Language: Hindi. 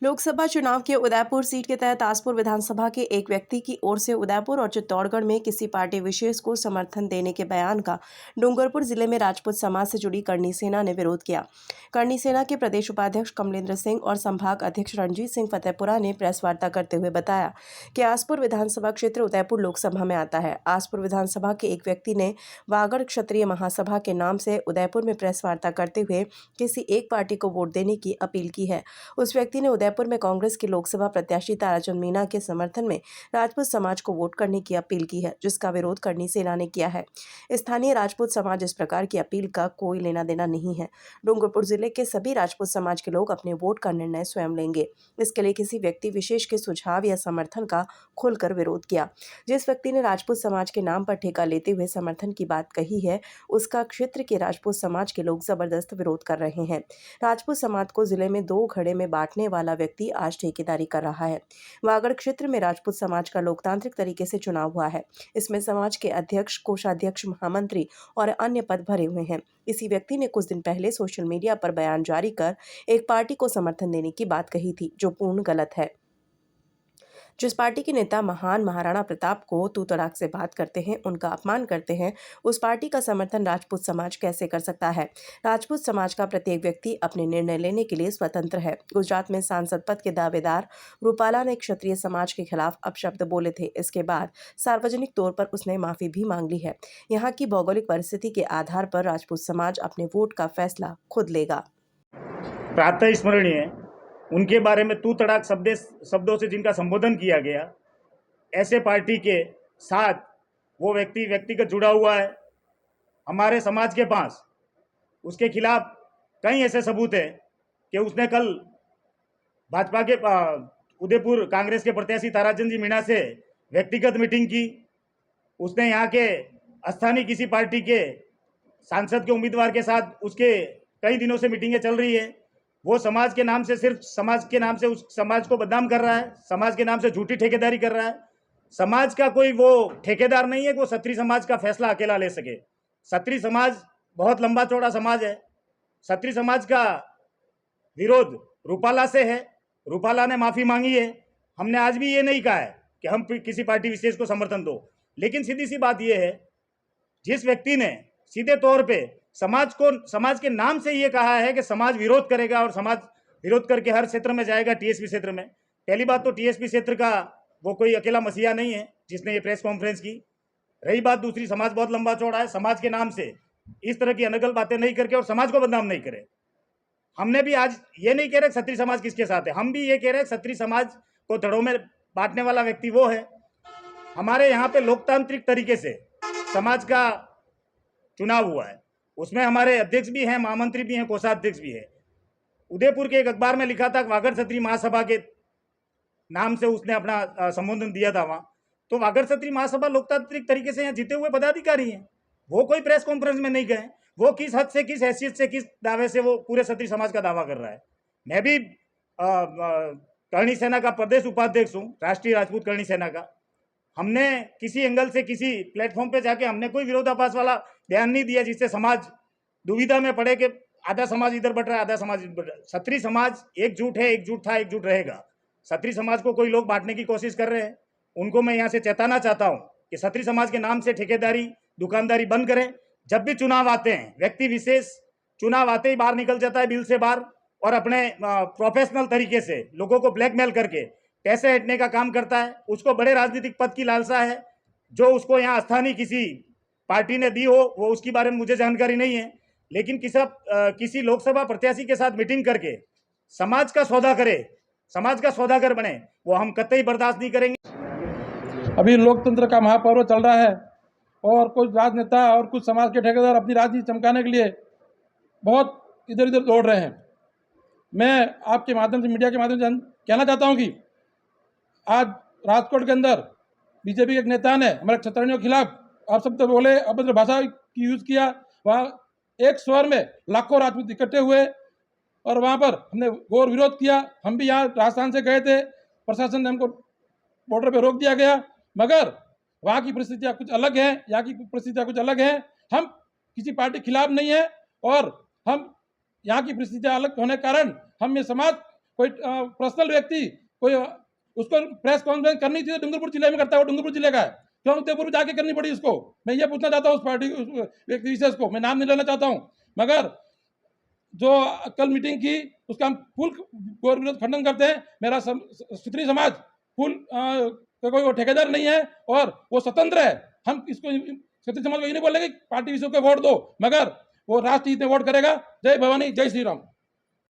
लोकसभा चुनाव के उदयपुर सीट के तहत आसपुर विधानसभा के एक व्यक्ति की ओर से उदयपुर और चित्तौड़गढ़ में किसी पार्टी विशेष को समर्थन देने के बयान का डूंगरपुर जिले में राजपूत समाज से जुड़ी करणी सेना ने विरोध किया। करणी सेना के प्रदेश उपाध्यक्ष कमलेंद्र सिंह और संभाग अध्यक्ष रणजीत सिंह फतेहपुरा ने प्रेस वार्ता करते हुए बताया कि आसपुर विधानसभा क्षेत्र उदयपुर लोकसभा में आता है। आसपुर विधानसभा के एक व्यक्ति ने वागड़ क्षत्रिय महासभा के नाम से उदयपुर में प्रेस वार्ता करते हुए किसी एक पार्टी को वोट देने की अपील की है। उस व्यक्ति ने उदयपुर में कांग्रेस की लोकसभा प्रत्याशी ताराचंद मीणा के समर्थन में राजपूत समाज को वोट करने की अपील की है, जिसका विरोध करणी सेना ने किया है। स्थानीय राजपूत समाज इस प्रकार की अपील का कोई लेना देना नहीं है। डूंगरपुर जिले के सभी राजपूत समाज के लोग अपने वोट का निर्णय स्वयं लेंगे। इसके लिए किसी व्यक्ति विशेष के सुझाव या समर्थन का खुलकर विरोध किया। जिस व्यक्ति ने राजपूत समाज के नाम पर ठेका लेते हुए समर्थन की बात कही है, उसका क्षेत्र के राजपूत समाज के लोग जबरदस्त विरोध कर रहे हैं। राजपूत समाज को जिले में दो घड़े में बांटने वाला व्यक्ति आज ठेकेदारी कर रहा है। वागड़ क्षेत्र में राजपूत समाज का लोकतांत्रिक तरीके से चुनाव हुआ है। इसमें समाज के अध्यक्ष, कोषाध्यक्ष, महामंत्री और अन्य पद भरे हुए हैं। इसी व्यक्ति ने कुछ दिन पहले सोशल मीडिया पर बयान जारी कर एक पार्टी को समर्थन देने की बात कही थी, जो पूर्ण गलत है। जिस पार्टी के नेता महान महाराणा प्रताप को तू तड़ाक से बात करते हैं, उनका अपमान करते हैं, उस पार्टी का समर्थन राजपूत समाज कैसे कर सकता है? राजपूत समाज का प्रत्येक व्यक्ति अपने निर्णय लेने के लिए स्वतंत्र है। गुजरात में सांसद पद के दावेदार रूपाला ने क्षत्रिय समाज के खिलाफ अपशब्द बोले थे। इसके बाद सार्वजनिक तौर पर उसने माफी भी मांग ली है। यहाँ की भौगोलिक परिस्थिति के आधार पर राजपूत समाज अपने वोट का फैसला खुद लेगा। प्रातः स्मरणीय उनके बारे में तू तड़ाक शब्दों से जिनका संबोधन किया गया, ऐसे पार्टी के साथ वो व्यक्तिगत जुड़ा हुआ है। हमारे समाज के पास उसके खिलाफ कई ऐसे सबूत हैं कि उसने कल भाजपा के उदयपुर कांग्रेस के प्रत्याशी ताराचंद जी मीणा से व्यक्तिगत मीटिंग की। उसने यहाँ के स्थानीय किसी पार्टी के सांसद के उम्मीदवार के साथ उसके कई दिनों से मीटिंगें चल रही है। वो समाज के नाम से, सिर्फ समाज के नाम से उस समाज को बदनाम कर रहा है, समाज के नाम से झूठी ठेकेदारी कर रहा है। समाज का कोई वो ठेकेदार नहीं है कि वो क्षत्रिय समाज का फैसला अकेला ले सके। क्षत्रिय समाज बहुत लंबा चौड़ा समाज है। क्षत्रिय समाज का विरोध रूपाला से है। रूपाला ने माफी मांगी है। हमने आज भी ये नहीं कहा है कि हम किसी पार्टी विशेष को समर्थन दो, लेकिन सीधी सी बात यह है, जिस व्यक्ति ने सीधे तौर पे समाज के नाम से ये कहा है कि समाज विरोध करेगा और समाज विरोध करके हर क्षेत्र में जाएगा, टीएसपी क्षेत्र में। पहली बात तो टीएसपी क्षेत्र का वो कोई अकेला मसीहा नहीं है जिसने ये प्रेस कॉन्फ्रेंस की। रही बात दूसरी, समाज बहुत लंबा चौड़ा है। समाज के नाम से इस तरह की अनगल बातें नहीं करके और समाज को बदनाम नहीं करे। हमने भी आज ये नहीं कह रहे क्षत्रिय समाज किसके साथ है, हम भी ये कह रहे क्षत्रिय समाज को धड़ों में बांटने वाला व्यक्ति वो है। हमारे यहाँ पे लोकतांत्रिक तरीके से समाज का चुनाव हुआ है, उसमें हमारे अध्यक्ष भी हैं, महामंत्री भी हैं, कोषाध्यक्ष भी है। उदयपुर के एक अखबार में लिखा था वागड़ क्षत्रिय महासभा के नाम से उसने अपना संबोधन दिया था वहां। तो वागड़ क्षत्रिय महासभा लोकतांत्रिक तरीके से यहाँ जीते हुए पदाधिकारी हैं। वो कोई प्रेस कॉन्फ्रेंस में नहीं गए। वो किस हद से, किस हैसियत से, किस दावे से वो पूरे क्षत्रिय समाज का दावा कर रहा है। मैं भी करणी सेना का प्रदेश उपाध्यक्ष हूँ, राष्ट्रीय राजपूत करणी सेना का। हमने किसी एंगल से, किसी प्लेटफॉर्म पे जाके हमने कोई विरोधाभास वाला बयान नहीं दिया जिससे समाज दुविधा में पड़े कि आधा समाज इधर बढ़ रहा है, आधा समाज इधर बढ़ रहा है। क्षत्रिय समाज एकजुट है, एकजुट था, एकजुट रहेगा। क्षत्रिय समाज को कोई लोग बांटने की कोशिश कर रहे हैं, उनको मैं यहाँ से चेताना चाहता हूँ कि क्षत्रिय समाज के नाम से ठेकेदारी, दुकानदारी बंद करें। जब भी चुनाव आते हैं, व्यक्ति विशेष चुनाव आते ही बाहर निकल जाता है बिल से बाहर और अपने प्रोफेशनल तरीके से लोगों को ब्लैकमेल करके पैसे हटने का काम करता है। उसको बड़े राजनीतिक पद की लालसा है, जो उसको यहाँ स्थानीय किसी पार्टी ने दी हो, वो उसके बारे में मुझे जानकारी नहीं है। लेकिन किसी लोकसभा प्रत्याशी के साथ मीटिंग करके समाज का सौदा करे, समाज का सौदागर बने, वो हम कतई बर्दाश्त नहीं करेंगे। अभी लोकतंत्र का महापर्व चल रहा है और कुछ राजनेता और कुछ समाज के ठेकेदार अपनी राजनीति चमकाने के लिए बहुत इधर उधर दौड़ रहे हैं। मैं आपके माध्यम से, मीडिया के माध्यम से कहना चाहता हूं कि आज राजकोट के अंदर बीजेपी के एक नेता ने हमारे क्षत्रियों के खिलाफ आप शब्द बोले, अभद्र भाषा की यूज किया। वहाँ एक स्वर में लाखों राजपूत इकट्ठे हुए और वहाँ पर हमने घोर विरोध किया। हम भी यहाँ राजस्थान से गए थे, प्रशासन ने हमको बॉर्डर पे रोक दिया गया, मगर वहाँ की परिस्थितियाँ कुछ अलग हैं, यहाँ की परिस्थितियाँ कुछ अलग हैं। हम किसी पार्टी के खिलाफ नहीं है और हम यहाँ की परिस्थितियाँ अलग होने के कारण हम ये समाज कोई पर्सनल व्यक्ति कोई उसको प्रेस कॉन्फ्रेंस करनी थी तो डूंगरपुर जिले में करता है, वो डूंगरपुर जिले का है, क्यों उदयपुर जाके करनी पड़ी उसको? मैं ये पूछना चाहता हूँ उस पार्टी उस व्यक्ति विशेष को, मैं नाम नहीं लेना चाहता हूँ, मगर जो कल मीटिंग की उसका हम फुल गौर विरोध खंडन करते हैं। मेरा क्षत्रिय समाज फुल कोई वो ठेकेदार नहीं है और वो स्वतंत्र है। हम इसको क्षत्रिय समाज को ये नहीं बोलेंगे पार्टी विशेष को वोट दो, मगर वो राष्ट्रीय हित में वोट करेगा। जय भवानी, जय श्री राम।